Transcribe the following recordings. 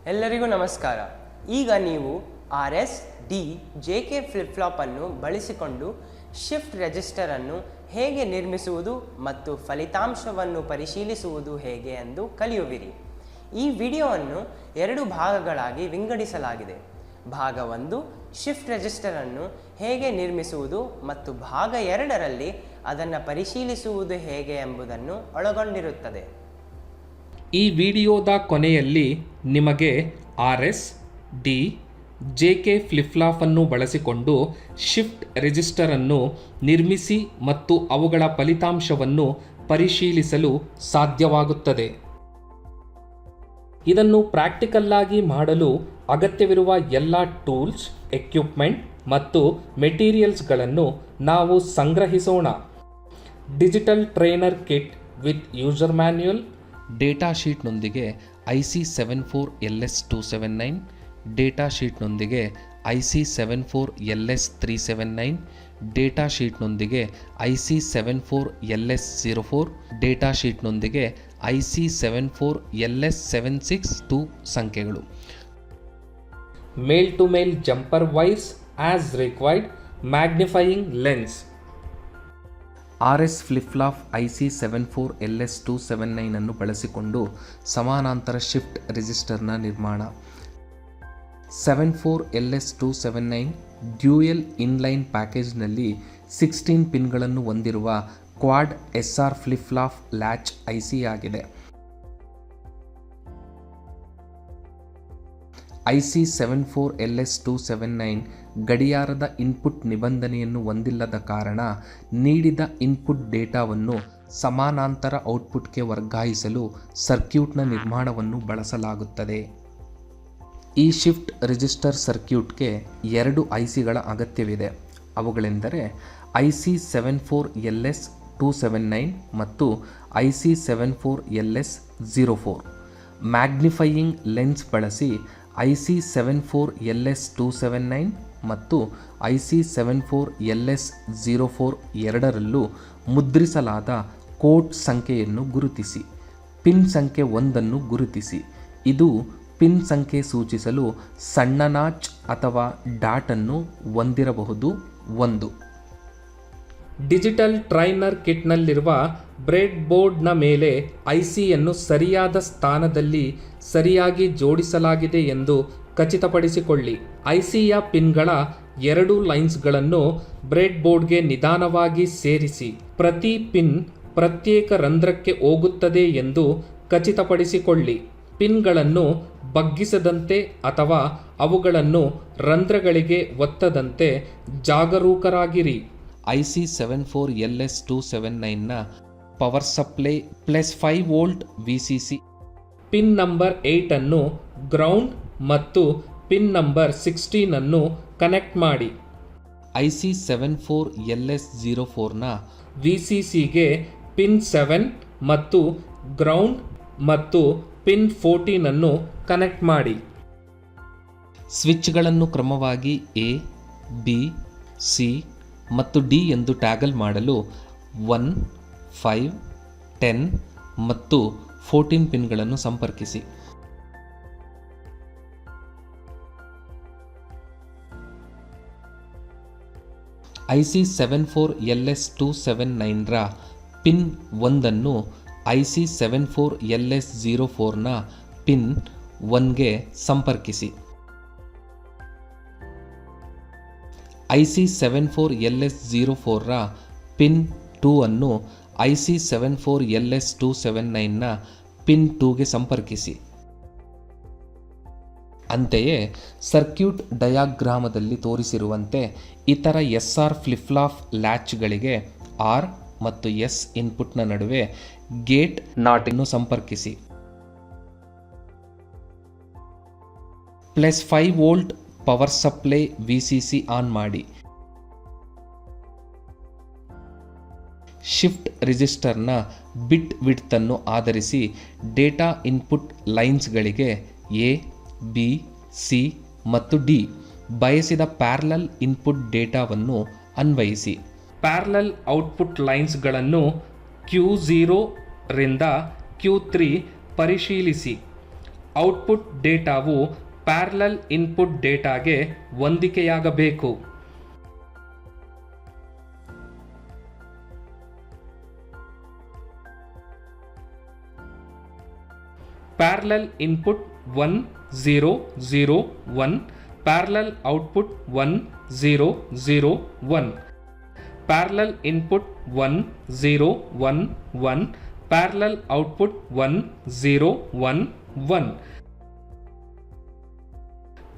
ಎಲ್ಲರಿಗೂ ನಮಸ್ಕಾರ. ಈಗ ನೀವು RS, D, JK flip flop ಅನ್ನು ಬಳಸಿಕೊಂಡು ಶಿಫ್ಟ್ ರಿಜಿಸ್ಟರ್ ಅನ್ನು ಹೇಗೆ ನಿರ್ಮಿಸುವುದು ಮತ್ತು ಫಲಿತಾಂಶವನ್ನು ಪರಿಶೀಲಿಸುವುದು ಹೇಗೆ ಎಂದು ಕಲಿಯುವಿರಿ. ಈ ವಿಡಿಯೋವನ್ನು 2 ಭಾಗಗಳಾಗಿ ವಿಂಗಡಿಸಲಾಗಿದೆ. ಭಾಗ 1 ಶಿಫ್ಟ್ ರಿಜಿಸ್ಟರ್ ಅನ್ನು ಹೇಗೆ ನಿರ್ಮಿಸುವುದು ಮತ್ತು ಭಾಗ 2ರಲ್ಲಿ ಅದನ್ನು ಪರಿಶೀಲಿಸುವುದು ಹೇಗೆ ಎಂಬುದನ್ನು ಒಳಗೊಂಡಿರುತ್ತದೆ. ಈ ವಿಡಿಯೋದ ಕೊನೆಯಲ್ಲಿ ನಿಮಗೆ RS, D, JK flip flop ಅನ್ನು ಬಳಸಿಕೊಂಡು ಶಿಫ್ಟ್ ರಿಜಿಸ್ಟರ್ ಅನ್ನು ನಿರ್ಮಿಸಿ ಮತ್ತು ಅವುಗಳ ಫಲಿತಾಂಶವನ್ನು ಪರಿಶೀಲಿಸಲು ಸಾಧ್ಯವಾಗುತ್ತದೆ. ಇದನ್ನು ಪ್ರಾಕ್ಟಿಕಲ್ ಆಗಿ ಮಾಡಲು ಅಗತ್ಯವಿರುವ ಎಲ್ಲ ಟೂಲ್ಸ್, ಎಕ್ವಿಪ್ಮೆಂಟ್ ಮತ್ತು ಮೆಟೀರಿಯಲ್ಸ್ಗಳನ್ನು ನಾವು ಸಂಗ್ರಹಿಸೋಣ. Digital trainer kit with user manual, data ಶೀಟ್ನೊಂದಿಗೆ IC74LS279, ಡೇಟಾ ಶೀಟ್ನೊಂದಿಗೆ IC74LS379, ಡೇಟಾ ಶೀಟ್ನೊಂದಿಗೆ IC74LS04, ಡೇಟಾ ಶೀಟ್ನೊಂದಿಗೆ IC74LS762 ಸಂಖ್ಯೆಗಳು. Male to male jumper wires as required, magnifying lens. RS flip flop IC74LS279 ಅನ್ನು ಬಳಸಿಕೊಂಡು ಸಮಾನಾಂತರ ಶಿಫ್ಟ್ ರಿಜಿಸ್ಟರ್ನ ನಿರ್ಮಾಣ. 74LS279 ಡ್ಯೂಯಲ್ ಇನ್ಲೈನ್ ಪ್ಯಾಕೇಜ್ನಲ್ಲಿ 16 ಪಿನ್ಗಳನ್ನು ಹೊಂದಿರುವ Quad SR flip flap latch IC ಆಗಿದೆ. IC74LS279 ಗಡಿಯಾರದ ಇನ್ಪುಟ್ ನಿಬಂಧನೆಯನ್ನು ಹೊಂದಿಲ್ಲದ ಕಾರಣ ನೀಡಿದ ಇನ್ಪುಟ್ ಡೇಟಾವನ್ನು ಸಮಾನಾಂತರ ಔಟ್ಪುಟ್ಗೆ ವರ್ಗಾಯಿಸಲು ಸರ್ಕ್ಯೂಟ್ನ ನಿರ್ಮಾಣವನ್ನು ಬಳಸಲಾಗುತ್ತದೆ. ಈ ಶಿಫ್ಟ್ ರಿಜಿಸ್ಟರ್ ಸರ್ಕ್ಯೂಟ್ಗೆ 2 ICಗಳ ಅಗತ್ಯವಿದೆ. ಅವುಗಳೆಂದರೆ IC74LS279 ಮತ್ತು IC74LS04. ಮ್ಯಾಗ್ನಿಫೈಯಿಂಗ್ ಲೆನ್ಸ್ ಬಳಸಿ IC74LS279 ಮತ್ತು IC74LS04 ಎರಡರಲ್ಲೂ ಮುದ್ರಿಸಲಾದ ಕೋಡ್ ಸಂಖ್ಯೆಯನ್ನು ಗುರುತಿಸಿ. ಪಿನ್ ಸಂಖ್ಯೆ 1 ಗುರುತಿಸಿ. ಇದು ಪಿನ್ ಸಂಖ್ಯೆ ಸೂಚಿಸಲು ಸಣ್ಣ ನಾಚ್ ಅಥವಾ ಡಾಟ್ ಅನ್ನು ಹೊಂದಿರಬಹುದು. 1. ಡಿಜಿಟಲ್ ಟ್ರೈನರ್ ಕಿಟ್ನಲ್ಲಿರುವ ಬ್ರೆಡ್ ಬೋರ್ಡ್ನ ಮೇಲೆ ICಯನ್ನು ಸರಿಯಾದ ಸ್ಥಾನದಲ್ಲಿ ಸರಿಯಾಗಿ ಜೋಡಿಸಲಾಗಿದೆ ಎಂದು ಖಚಿತಪಡಿಸಿಕೊಳ್ಳಿ. ICಯ ಪಿನ್ಗಳ 2 ಲೈನ್ಸ್ಗಳನ್ನು ಬ್ರೆಡ್ ಬೋರ್ಡ್ಗೆ ನಿಧಾನವಾಗಿ ಸೇರಿಸಿ. ಪ್ರತಿ ಪಿನ್ ಪ್ರತ್ಯೇಕ ರಂಧ್ರಕ್ಕೆ ಹೋಗುತ್ತದೆ ಎಂದು ಖಚಿತಪಡಿಸಿಕೊಳ್ಳಿ. ಪಿನ್ಗಳನ್ನು ಬಗ್ಗಿಸದಂತೆ ಅಥವಾ ಅವುಗಳನ್ನು ರಂಧ್ರಗಳಿಗೆ ಒತ್ತದಂತೆ ಜಾಗರೂಕರಾಗಿರಿ. IC74LS279ನ power supply +5 volt VCC, pin number 8 ಅನ್ನು ಗ್ರೌಂಡ್ ಮತ್ತು ಪಿನ್ ನಂಬರ್ 16 ಅನ್ನು ಕನೆಕ್ಟ್ ಮಾಡಿ. IC74LS04ನ VCCಗೆ ಪಿನ್ 7 ಮತ್ತು ಗ್ರೌಂಡ್ ಮತ್ತು ಪಿನ್ 14 ಅನ್ನು ಕನೆಕ್ಟ್ ಮಾಡಿ. ಸ್ವಿಚ್ಗಳನ್ನು ಕ್ರಮವಾಗಿ A, B, C ಮತ್ತು D ಎಂದು ಟ್ಯಾಗಲ್ ಮಾಡಲು 1, 5, 10 ಮತ್ತು 14 ಪಿನ್ಗಳನ್ನು ಸಂಪರ್ಕಿಸಿ. IC74LS279ರ ಪಿನ್ 1 ಅನ್ನು IC74LS04ನ ಪಿನ್ 1ಗೆ ಸಂಪರ್ಕಿಸಿ. IC74LS04ರ ಪಿನ್ 2 ಅನ್ನು IC74LS279ನ ಪಿನ್ 2ಗೆ ಸಂಪರ್ಕಿಸಿ. ಅಂತೆಯೇ ಸರ್ಕ್ಯೂಟ್ ಡಯಾಗ್ರಾಮದಲ್ಲಿ ತೋರಿಸಿರುವಂತೆ ಇತರ SR ಫ್ಲಿಪ್ ಫ್ಲಾಪ್ ಲ್ಯಾಚ್ಗಳಿಗೆ R ಮತ್ತು S ಇನ್ಪುಟ್ನ ನಡುವೆ ಗೇಟ್ ನಾಟ್ ಅನ್ನು ಸಂಪರ್ಕಿಸಿ. +5 volt power supply VCC on ಮಾಡಿ. ಶಿಫ್ಟ್ ರಿಜಿಸ್ಟರ್ನ ಬಿಟ್ ವಿಡ್ತ್ ಅನ್ನು ಆಧರಿಸಿ ಡೇಟಾ ಇನ್ಪುಟ್ ಲೈನ್ಸ್ಗಳಿಗೆ A, B, C ಮತ್ತು D ಬಯಸಿದ ಪ್ಯಾರಲಲ್ ಇನ್ಪುಟ್ ಡೇಟಾವನ್ನು ಅನ್ವಯಿಸಿ. ಪ್ಯಾರಲಲ್ ಔಟ್ಪುಟ್ ಲೈನ್ಸ್ಗಳನ್ನು Q0 ರಿಂದ Q3 ಪರಿಶೀಲಿಸಿ. ಔಟ್ಪುಟ್ ಡೇಟಾವು ಪ್ಯಾರಲಲ್ ಇನ್ಪುಟ್ ಡೇಟಾಗೆ ಹೊಂದಿಕೆಯಾಗಬೇಕು. Parallel input 1 0 0 1, parallel output 1 0 0 1, parallel input 1 0 1 1, parallel output 1 0 1 1,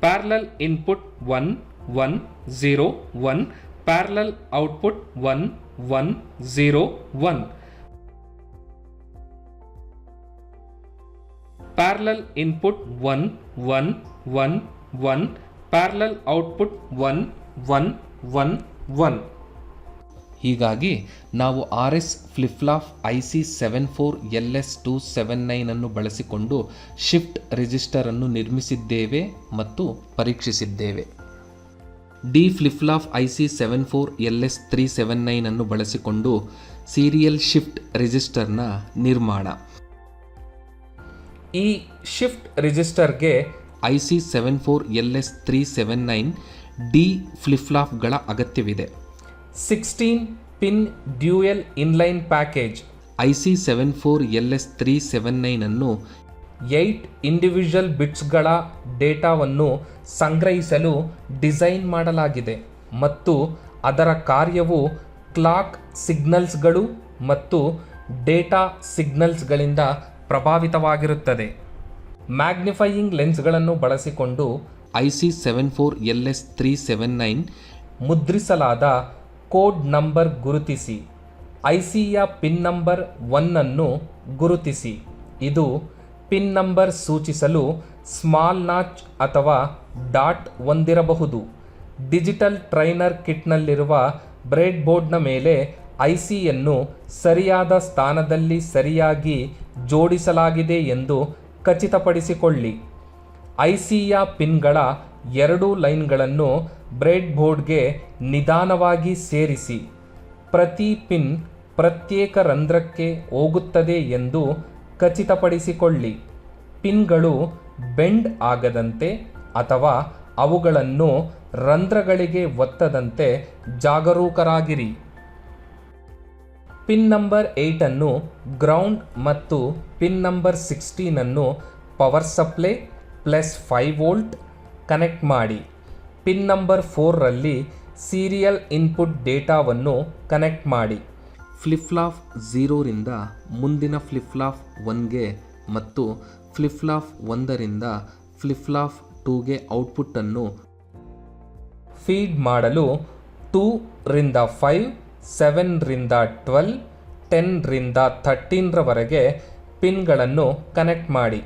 parallel input 1 1 0 1, parallel output 1 1 0 1, parallel input 1 1 1 1, parallel output 1 1 1 1. ಹೀಗಾಗಿ ನಾವು RS ಫ್ಲಿಪ್-ಫ್ಲಾಪ್ IC 74LS279 ಅನ್ನು ಬಳಸಿಕೊಂಡು ಶಿಫ್ಟ್ ರಿಜಿಸ್ಟರ್ ಅನ್ನು ನಿರ್ಮಿಸಿದ್ದೇವೆ ಮತ್ತು ಪರೀಕ್ಷಿಸಿದ್ದೇವೆ. ಡಿ ಫ್ಲಿಪ್-ಫ್ಲಾಪ್ IC 74LS379 ಅನ್ನು ಬಳಸಿಕೊಂಡು ಸೀರಿಯಲ್ ಶಿಫ್ಟ್ ರಿಜಿಸ್ಟರ್ನ ನಿರ್ಮಾಣ. ಈ ಶಿಫ್ಟ್ ರಿಜಿಸ್ಟರ್ಗೆ IC 74LS379 ಡಿ ಫ್ಲಿಪ್-ಫ್ಲಾಪ್ಗಳ ಅಗತ್ಯವಿದೆ. 16 pin dual inline package IC 74LS379 ಅನ್ನು 8 ಇಂಡಿವಿಜುವಲ್ ಬಿಟ್ಸ್ಗಳ ಡೇಟಾವನ್ನು ಸಂಗ್ರಹಿಸಲು ಡಿಸೈನ್ ಮಾಡಲಾಗಿದೆ ಮತ್ತು ಅದರ ಕಾರ್ಯವು ಕ್ಲಾಕ್ ಸಿಗ್ನಲ್ಸ್ಗಳು ಮತ್ತು ಡೇಟಾ ಸಿಗ್ನಲ್ಸ್ಗಳಿಂದ ಪ್ರಭಾವಿತವಾಗಿರುತ್ತದೆ. ಮ್ಯಾಗ್ನಿಫೈಯಿಂಗ್ ಲೆನ್ಸ್ಗಳನ್ನು ಬಳಸಿಕೊಂಡು IC 74LS379 ಮುದ್ರಿಸಲಾದ ಕೋಡ್ ನಂಬರ್ ಗುರುತಿಸಿ. ICಯ ಪಿನ್ ನಂಬರ್ 1 ಅನ್ನು ಗುರುತಿಸಿ. ಇದು ಪಿನ್ ನಂಬರ್ ಸೂಚಿಸಲು ಸ್ಮಾಲ್ ನಾಚ್ ಅಥವಾ ಡಾಟ್ ಹೊಂದಿರಬಹುದು. ಡಿಜಿಟಲ್ ಟ್ರೈನರ್ ಕಿಟ್ನಲ್ಲಿರುವ ಬ್ರೆಡ್ ಬೋರ್ಡ್ನ ಮೇಲೆ ICಯನ್ನು ಸರಿಯಾದ ಸ್ಥಾನದಲ್ಲಿ ಸರಿಯಾಗಿ ಜೋಡಿಸಲಾಗಿದೆ ಎಂದು ಖಚಿತಪಡಿಸಿಕೊಳ್ಳಿ. ICಯ ಪಿನ್ಗಳ 2 ಲೈನ್ಗಳನ್ನು ಬ್ರೆಡ್ ಬೋರ್ಡ್ಗೆ ನಿಧಾನವಾಗಿ ಸೇರಿಸಿ. ಪ್ರತಿ ಪಿನ್ ಪ್ರತ್ಯೇಕ ರಂಧ್ರಕ್ಕೆ ಹೋಗುತ್ತದೆ ಎಂದು ಖಚಿತಪಡಿಸಿಕೊಳ್ಳಿ. ಪಿನ್ಗಳು ಬೆಂಡ್ ಆಗದಂತೆ ಅಥವಾ ಅವುಗಳನ್ನು ರಂಧ್ರಗಳಿಗೆ ಒತ್ತದಂತೆ ಜಾಗರೂಕರಾಗಿರಿ. ಪಿನ್ ನಂಬರ್ 8 ಅನ್ನು ಗ್ರೌಂಡ್ ಮತ್ತು ಪಿನ್ ನಂಬರ್ 16 ಅನ್ನು ಪವರ್ ಸಪ್ಲೈ +5 ವೋಲ್ಟ್ ಕನೆಕ್ಟ್ ಮಾಡಿ. ಪಿನ್ ನಂಬರ್ 4 ರಲ್ಲಿ ಸೀರಿಯಲ್ ಇನ್ಪುಟ್ ಡೇಟಾವನ್ನು ಕನೆಕ್ಟ್ ಮಾಡಿ. ಫ್ಲಿಪ್-ಫ್ಲಾಪ್ 0 ರಿಂದ ಮುಂದಿನ ಫ್ಲಿಪ್-ಫ್ಲಾಪ್ 1ಗೆ ಮತ್ತು ಫ್ಲಿಪ್-ಫ್ಲಾಪ್ 1 ರಿಂದ ಫ್ಲಿಪ್-ಫ್ಲಾಪ್ 2ಗೆ ಔಟ್ಪುಟ್ ಅನ್ನು ಫೀಡ್ ಮಾಡಲು 2 ರಿಂದ 5, 7 ರಿಂದ 12, 10 ರಿಂದ 13 ರವರೆಗೆ ಪಿನ್ಗಳನ್ನು ಕನೆಕ್ಟ್ ಮಾಡಿ.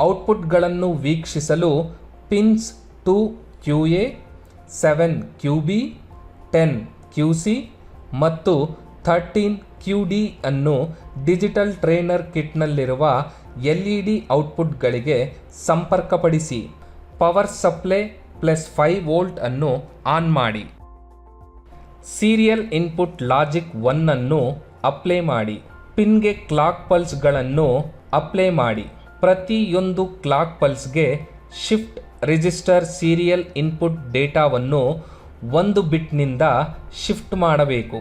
ಔಟ್ಪುಟ್ಗಳನ್ನು ವೀಕ್ಷಿಸಲು ಪಿನ್ಸ್ 2 QA, 7 QB, 10 QC ಮತ್ತು 13 QD ಅನ್ನು ಡಿಜಿಟಲ್ ಟ್ರೈನರ್ ಕಿಟ್ನಲ್ಲಿರುವ LED ಔಟ್ಪುಟ್ಗಳಿಗೆ ಸಂಪರ್ಕಪಡಿಸಿ. ಪವರ್ ಸಪ್ಲೈ +5 ವೋಲ್ಟ್ ಅನ್ನು ಆನ್ ಮಾಡಿ. ಸೀರಿಯಲ್ ಇನ್ಪುಟ್ ಲಾಜಿಕ್ 1 ಅನ್ನು ಅಪ್ಲೈ ಮಾಡಿ. ಪಿನ್ಗೆ ಕ್ಲಾಕ್ ಪಲ್ಸ್ಗಳನ್ನು ಅಪ್ಲೈ ಮಾಡಿ. ಪ್ರತಿಯೊಂದು ಕ್ಲಾಕ್ ಪಲ್ಸ್ಗೆ ಶಿಫ್ಟ್ ರಿಜಿಸ್ಟರ್ ಸೀರಿಯಲ್ ಇನ್ಪುಟ್ ಡೇಟಾವನ್ನು 1 ಬಿಟ್ನಿಂದ ಶಿಫ್ಟ್ ಮಾಡಬೇಕು.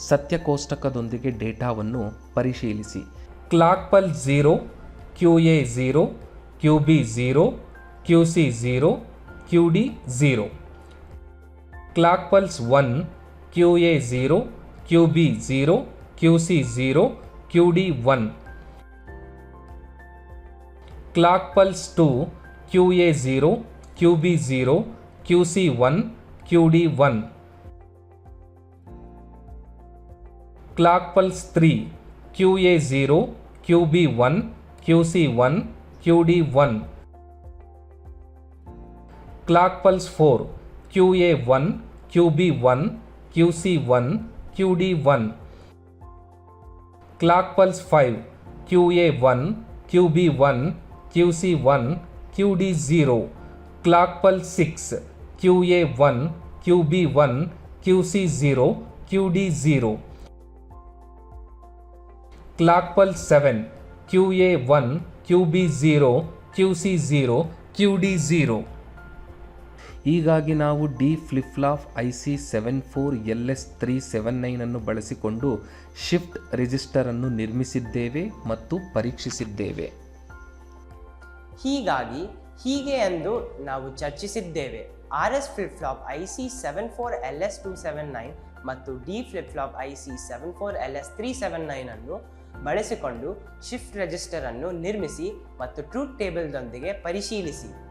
ಸತ್ಯಕೋಷ್ಟಕದೊಂದಿಗೆ ಡೇಟಾವನ್ನು ಪರಿಶೀಲಿಸಿ. Clock pulse 0, QA 0, QB 0, QC 0, QD 0. Clock pulse 1, QA 0, QB 0, QC 0, QD 1. Clock pulse 2, QA 0, QB 0, QC 1, QD 1. Clock pulse 3, QA 0, QB 1, QC 1, QD 1. Clock pulse 4, QA 1, QB 1, QC 1, QD 1. Clock pulse 5, QA 1, QB 1, QC 1, QD 0. Clock pulse 6, QA 1, QB 1, QC 0, QD 0. Clock pulse 7, QA 1, QB 0, QC0, QD0. ಹೀಗಾಗಿ ನಾವು D flip flop IC74LS379 ಅನ್ನು ಬಳಸಿಕೊಂಡು shift register ಅನ್ನು ನಿರ್ಮಿಸಿದ್ದೇವೆ ಮತ್ತು ಪರೀಕ್ಷಿಸಿದ್ದೇವೆ. ಹೀಗೆ ಎಂದು ನಾವು ಚರ್ಚಿಸಿದ್ದೇವೆ. RS ಫ್ಲಿಪ್ ಫ್ಲಾಪ್ IC74LS279 ಮತ್ತು ಡಿ ಫ್ಲಿಪ್ ಫ್ಲಾಪ್ IC74LS379 ಅನ್ನು ಬಳಸಿಕೊಂಡು ಶಿಫ್ಟ್ ರಿಜಿಸ್ಟರ್ ಅನ್ನು ನಿರ್ಮಿಸಿ ಮತ್ತು ಟ್ರೂತ್ ಟೇಬಲ್ದೊಂದಿಗೆ ಪರಿಶೀಲಿಸಿ.